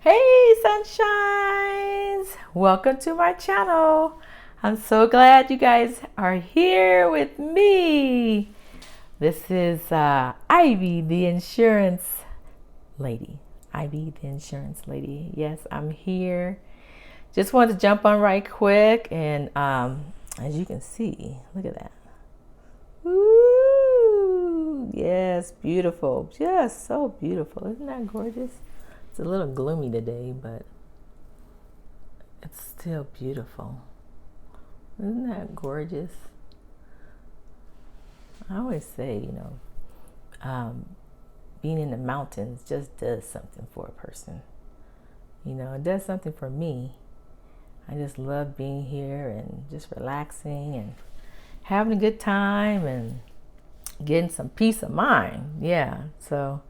Hey sunshines! Welcome to my channel. I'm so glad you guys are here with me. This is Ivy, the insurance lady. Ivy, the insurance lady. Yes, I'm here. Just wanted to jump on right quick, and as you can see, look at that. Ooh, yes, beautiful. Just so beautiful. Isn't that gorgeous? It's a little gloomy today, but it's still beautiful. Isn't that gorgeous? I always say, being in the mountains just does something for a person. It does something for me. I just love being here and just relaxing and having a good time and getting some peace of mind. Yeah, so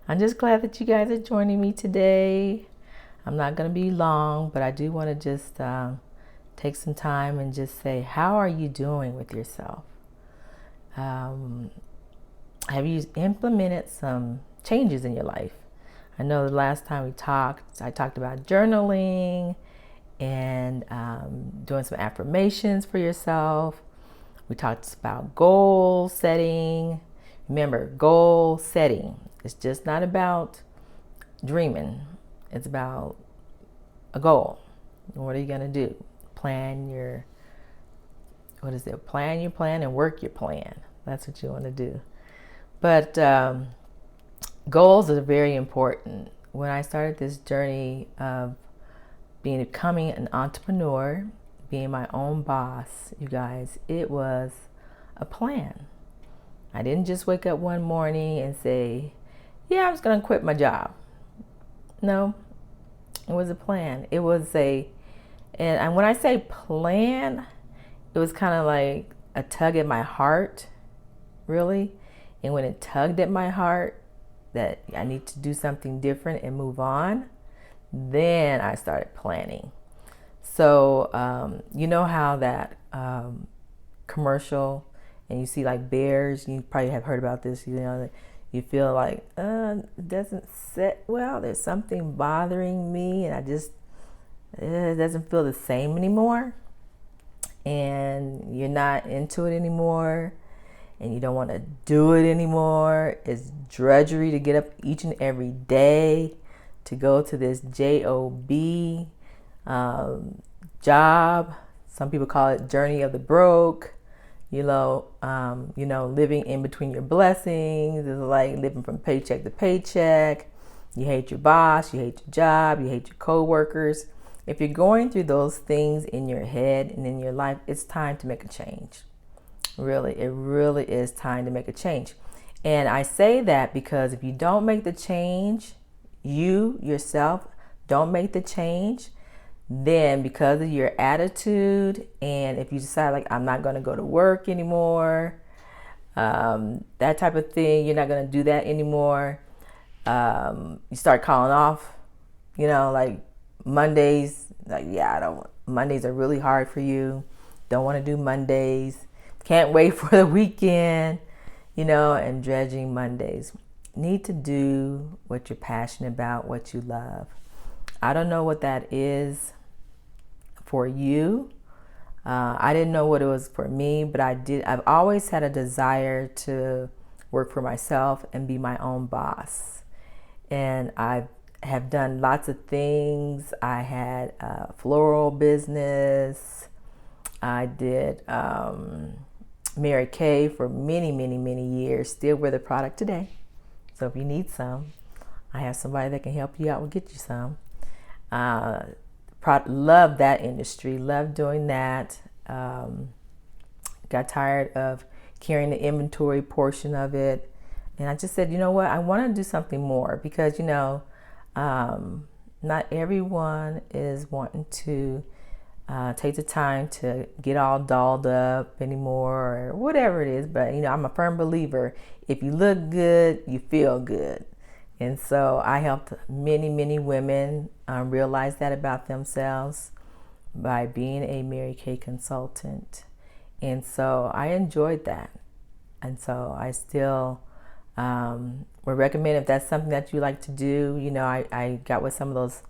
I'm just glad that you guys are joining me today. I'm not going to be long, but I do want to just take some time and just say, how are you doing with yourself? Have you implemented some changes in your life? I know the last time we talked, I talked about journaling and doing some affirmations for yourself. We talked about goal setting. Remember, goal setting. It's just not about dreaming. It's about a goal. What are you going to do? Plan your plan and work your plan. That's what you want to do. But goals are very important. When I started this journey of becoming an entrepreneur, being my own boss, you guys, it was a plan. I didn't just wake up one morning and say, yeah, I'm just going to quit my job. No, it was a plan. It was and when I say plan, it was kind of like a tug at my heart, really. And when it tugged at my heart that I need to do something different and move on, then I started planning. So, you know how that commercial, and you see like bears, you probably have heard about this, you feel like, it doesn't sit well, there's something bothering me, and it doesn't feel the same anymore. And you're not into it anymore, and you don't want to do it anymore. It's drudgery to get up each and every day to go to this job job. Some people call it journey of the broke. Living in between your blessings. It's like living from paycheck to paycheck. You hate your boss, you hate your job, you hate your coworkers. If you're going through those things in your head and in your life, it's time to make a change. Really, it really is time to make a change. And I say that because if you don't make the change, you yourself don't make the change, then because of your attitude, and if you decide like, I'm not going to go to work anymore, that type of thing, you're not going to do that anymore. You start calling off, like Mondays, like, Mondays are really hard for you. Don't want to do Mondays. Can't wait for the weekend, and dredging Mondays. Need to do what you're passionate about, what you love. I don't know what that is for you. I didn't know what it was for me, but I've always had a desire to work for myself and be my own boss. And I have done lots of things. I had a floral business. I did Mary Kay for many, many, many years. Still wear the product today. So if you need some, I have somebody that can help you out and get you some. Love that industry. Love doing that. Got tired of carrying the inventory portion of it. And I just said, you know what? I want to do something more because, not everyone is wanting to take the time to get all dolled up anymore or whatever it is. But, I'm a firm believer. If you look good, you feel good. And so I helped many, many women realize that about themselves by being a Mary Kay consultant. And so I enjoyed that. And so I still would recommend if that's something that you like to do. I got with some of those,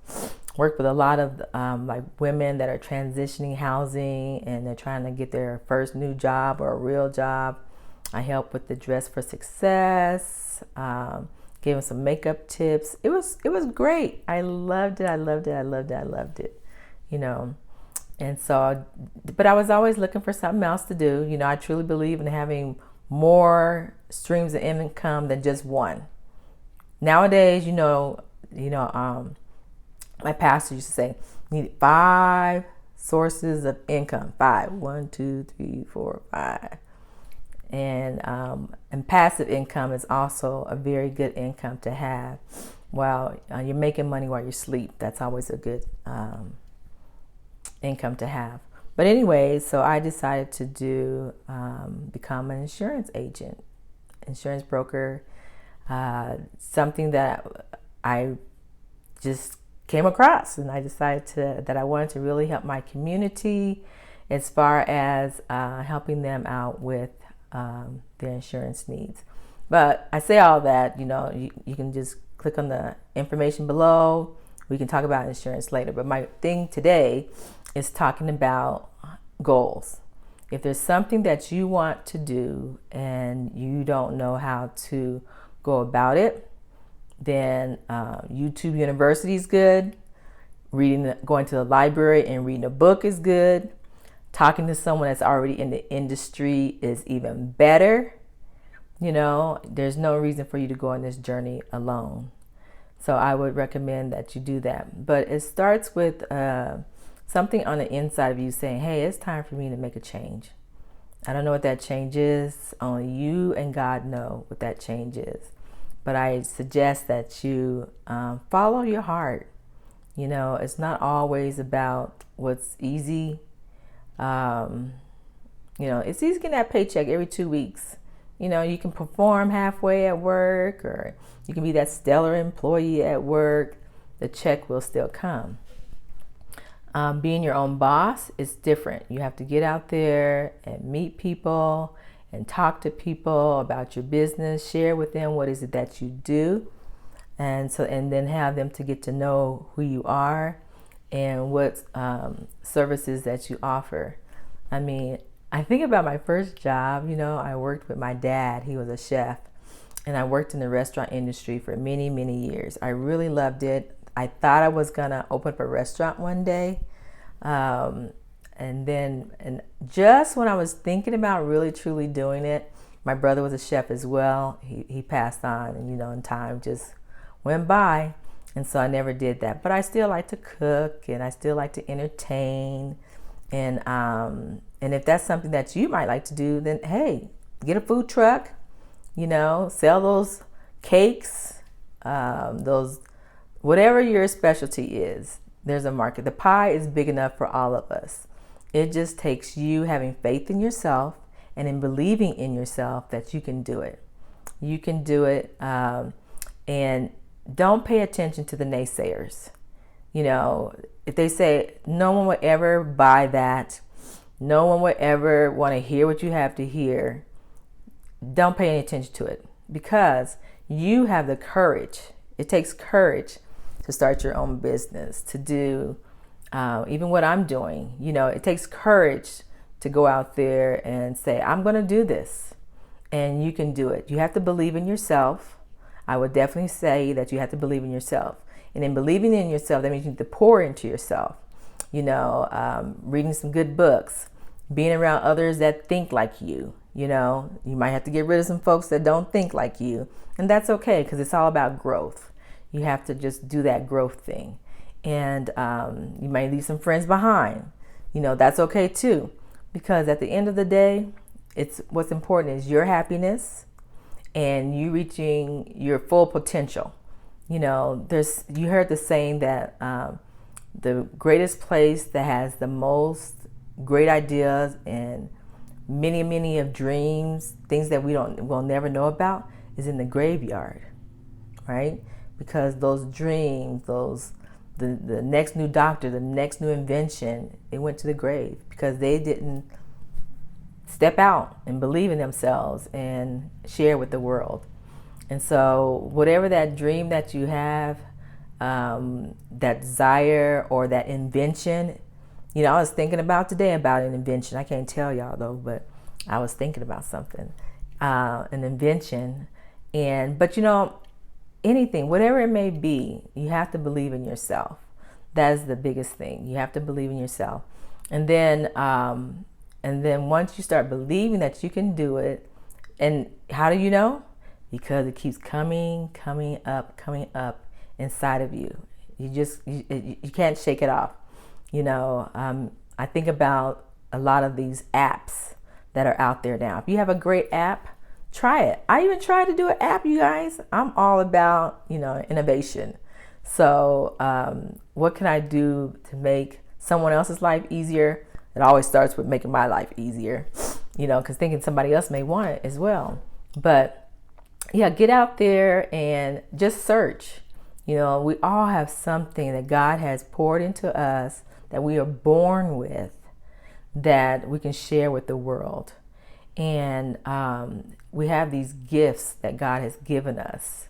work with a lot of like women that are transitioning housing and they're trying to get their first new job or a real job. I help with the dress for success, gave them some makeup tips. It was great. I loved it. I loved it. I loved it. I loved it. And so, but I was always looking for something else to do. I truly believe in having more streams of income than just one. Nowadays, my pastor used to say, you need 5 sources of income. 5, 1, 2, 3, 4, 5. And passive income is also a very good income to have while you're making money while you sleep. That's always a good income to have. But anyway, so I decided to become an insurance agent, insurance broker, something that I just came across, and I decided that I wanted to really help my community as far as helping them out with their insurance needs. But I say all that, you can just click on the information below. We can talk about insurance later. But my thing today is talking about goals. If there's something that you want to do and you don't know how to go about it, then YouTube University is good. Going to the library and reading a book is good. Talking to someone that's already in the industry is even better. There's no reason for you to go on this journey alone. So I would recommend that you do that. But it starts with something on the inside of you saying, hey, it's time for me to make a change. I don't know what that change is. Only you and God know what that change is. But I suggest that you follow your heart. It's not always about what's easy. It's easy getting that paycheck every 2 weeks. You can perform halfway at work, or you can be that stellar employee at work. The check will still come. Being your own boss is different. You have to get out there and meet people and talk to people about your business, share with them what is it that you do, and then have them to get to know who you are and what services that you offer. I think about my first job. I worked with my dad. He was a chef, and I worked in the restaurant industry for many, many years. I really loved it. I thought I was gonna open up a restaurant one day. And just when I was thinking about really truly doing it, my brother was a chef as well. He passed on, and and time just went by, and so I never did that. But I still like to cook, and I still like to entertain, and if that's something that you might like to do, then hey, get a food truck, sell those cakes, those whatever your specialty is. There's a market. The pie is big enough for all of us. It just takes you having faith in yourself and in believing in yourself that you can do it. You can do it, and don't pay attention to the naysayers. If they say no one would ever buy that, no one would ever want to hear what you have to hear, don't pay any attention to it, because you have the courage. It takes courage to start your own business, to do even what I'm doing. It takes courage to go out there and say, I'm going to do this, and you can do it. You have to believe in yourself. I would definitely say that you have to believe in yourself. And in believing in yourself, that means you need to pour into yourself. Reading some good books, being around others that think like you. You might have to get rid of some folks that don't think like you, and that's okay, because it's all about growth. You have to just do that growth thing. And you might leave some friends behind. That's okay too, because at the end of the day, what's important is your happiness and you reaching your full potential. You heard the saying that the greatest place that has the most great ideas and many, many of dreams, things that we'll never know about, is in the graveyard, right? Because those dreams, the next new doctor, the next new invention, it went to the grave because they didn't step out and believe in themselves and share with the world. And so whatever that dream that you have, that desire or that invention, I was thinking about today about an invention. I can't tell y'all though, but I was thinking about something, an invention. But anything, whatever it may be, you have to believe in yourself. That is the biggest thing. You have to believe in yourself. And then once you start believing that you can do it, and how do you know? Because it keeps coming up inside of you. You can't shake it off. I think about a lot of these apps that are out there now. If you have a great app, try it. I even tried to do an app, you guys. I'm all about, innovation. So what can I do to make someone else's life easier? It always starts with making my life easier, because thinking somebody else may want it as well. But yeah, get out there and just search. We all have something that God has poured into us that we are born with that we can share with the world. And we have these gifts that God has given us,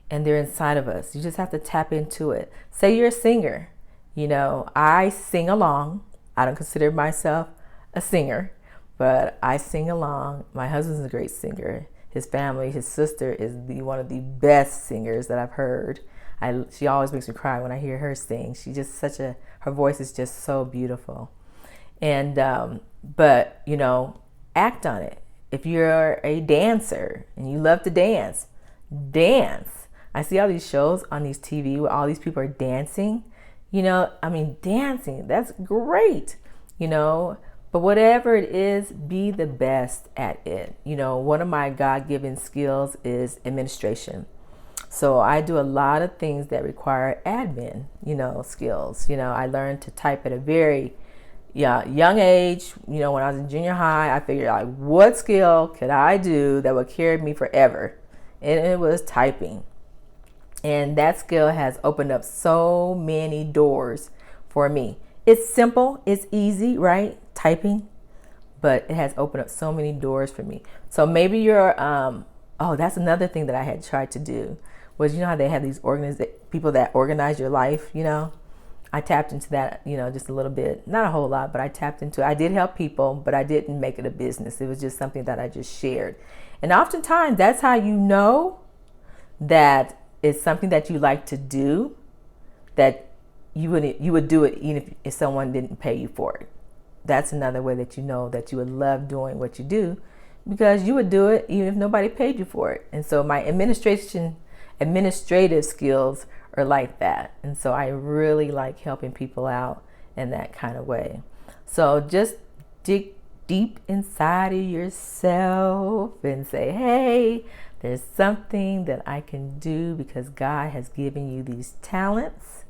and they're inside of us. You just have to tap into it. Say you're a singer. I sing along. I don't consider myself a singer, but I sing along. My husband's a great singer. His family, his sister is one of the best singers that I've heard. She always makes me cry when I hear her sing. She's just her voice is just so beautiful. And, but, act on it. If you're a dancer and you love to dance. I see all these shows on these TV where all these people are dancing. Dancing, that's great, but whatever it is, be the best at it. One of my God-given skills is administration. So I do a lot of things that require admin, skills. I learned to type at a very young age. When I was in junior high, I figured out what skill could I do that would carry me forever. And it was typing. And that skill has opened up so many doors for me. It's simple, it's easy, right? Typing, but it has opened up so many doors for me. So maybe you're, that's another thing that I had tried to do was, how they have these people that organize your life, I tapped into that, just a little bit, not a whole lot, but I tapped into it. I did help people, but I didn't make it a business. It was just something that I just shared. And oftentimes that's how you know that it's something that you like to do, that you would do it even if someone didn't pay you for it. That's another way that you know that you would love doing what you do, because you would do it even if nobody paid you for it. And so my administrative skills are like that. And so I really like helping people out in that kind of way. So just dig deep inside of yourself and say, hey, there's something that I can do because God has given you these talents,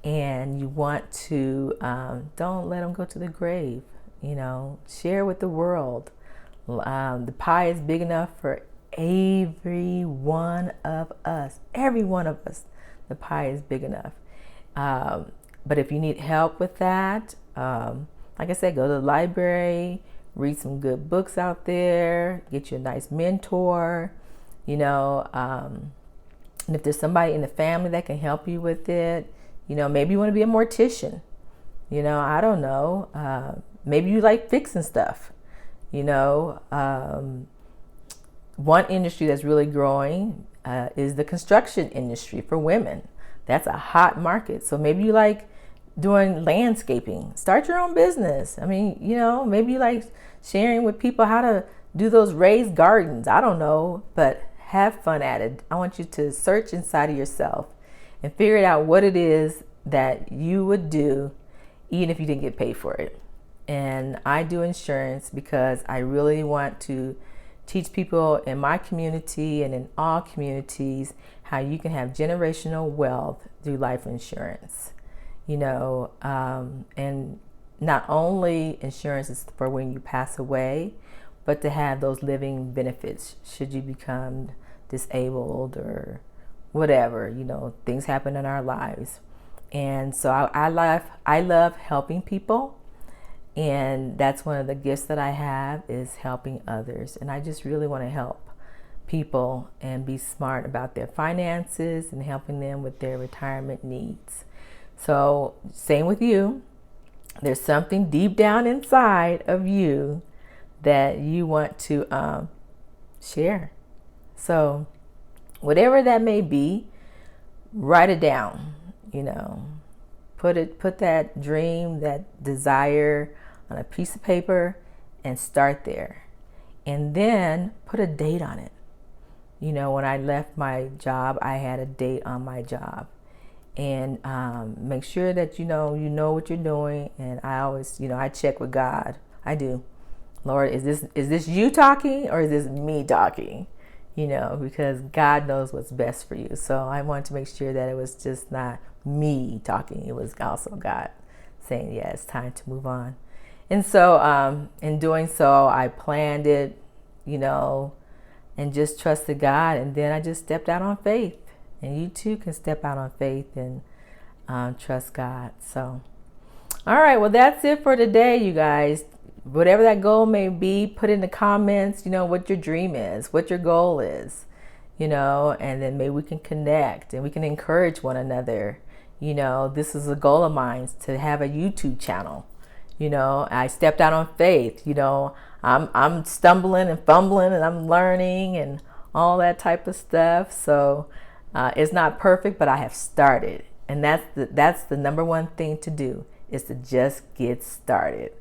and you want to, don't let them go to the grave, share with the world. The pie is big enough for every one of us. The pie is big enough. But if you need help with that, like I said, go to the library, read some good books out there, get you a nice mentor, and if there's somebody in the family that can help you with it, maybe you want to be a mortician, I don't know, maybe you like fixing stuff, one industry that's really growing is the construction industry for women. That's a hot market. So maybe you like doing landscaping. Start your own business. Maybe you like sharing with people how to do those raised gardens. I don't know, but have fun at it. I want you to search inside of yourself and figure out what it is that you would do even if you didn't get paid for it. And I do insurance because I really want to teach people in my community and in all communities how you can have generational wealth through life insurance. And not only insurance is for when you pass away, but to have those living benefits should you become disabled or whatever, things happen in our lives. And so I love helping people. And that's one of the gifts that I have, is helping others. And I just really want to help people and be smart about their finances and helping them with their retirement needs. So, same with you. There's something deep down inside of you that you want to share. So, whatever that may be, write it down. Put that dream, that desire on a piece of paper and start there. And then put a date on it. When I left my job, I had a date on my job. And make sure that you know what you're doing. And I always, I check with God. I do. Lord, is this you talking or is this me talking? Because God knows what's best for you. So I wanted to make sure that it was just not me talking. It was also God saying, yeah, it's time to move on. And so in doing so, I planned it, and just trusted God. And then I just stepped out on faith. And you too can step out on faith and trust God. So, all right. Well, that's it for today, you guys. Whatever that goal may be, put in the comments, what your dream is, what your goal is, and then maybe we can connect and we can encourage one another. This is a goal of mine to have a YouTube channel. I stepped out on faith. I'm stumbling and fumbling and I'm learning and all that type of stuff. So it's not perfect, but I have started. And that's the number one thing to do, is to just get started.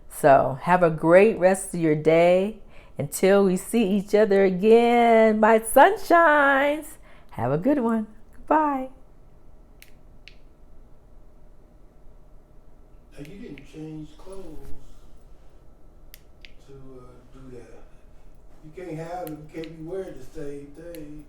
So have a great rest of your day. Until we see each other again, my sunshines. Have a good one. Goodbye. You didn't change clothes to do that. You can't have them, you can't be wearing the same thing.